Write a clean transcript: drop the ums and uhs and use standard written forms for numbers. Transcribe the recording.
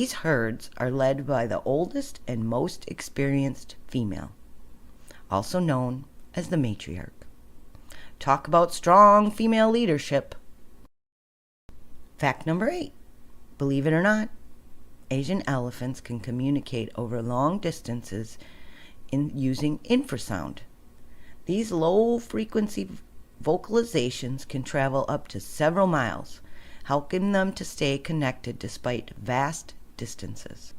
These herds are led by the oldest and most experienced female, also known as the matriarch. Talk about strong female leadership. Fact number 8. Believe it or not, Asian elephants can communicate over long distances using infrasound. These low-frequency vocalizations can travel up to several miles, helping them to stay connected despite vast distances.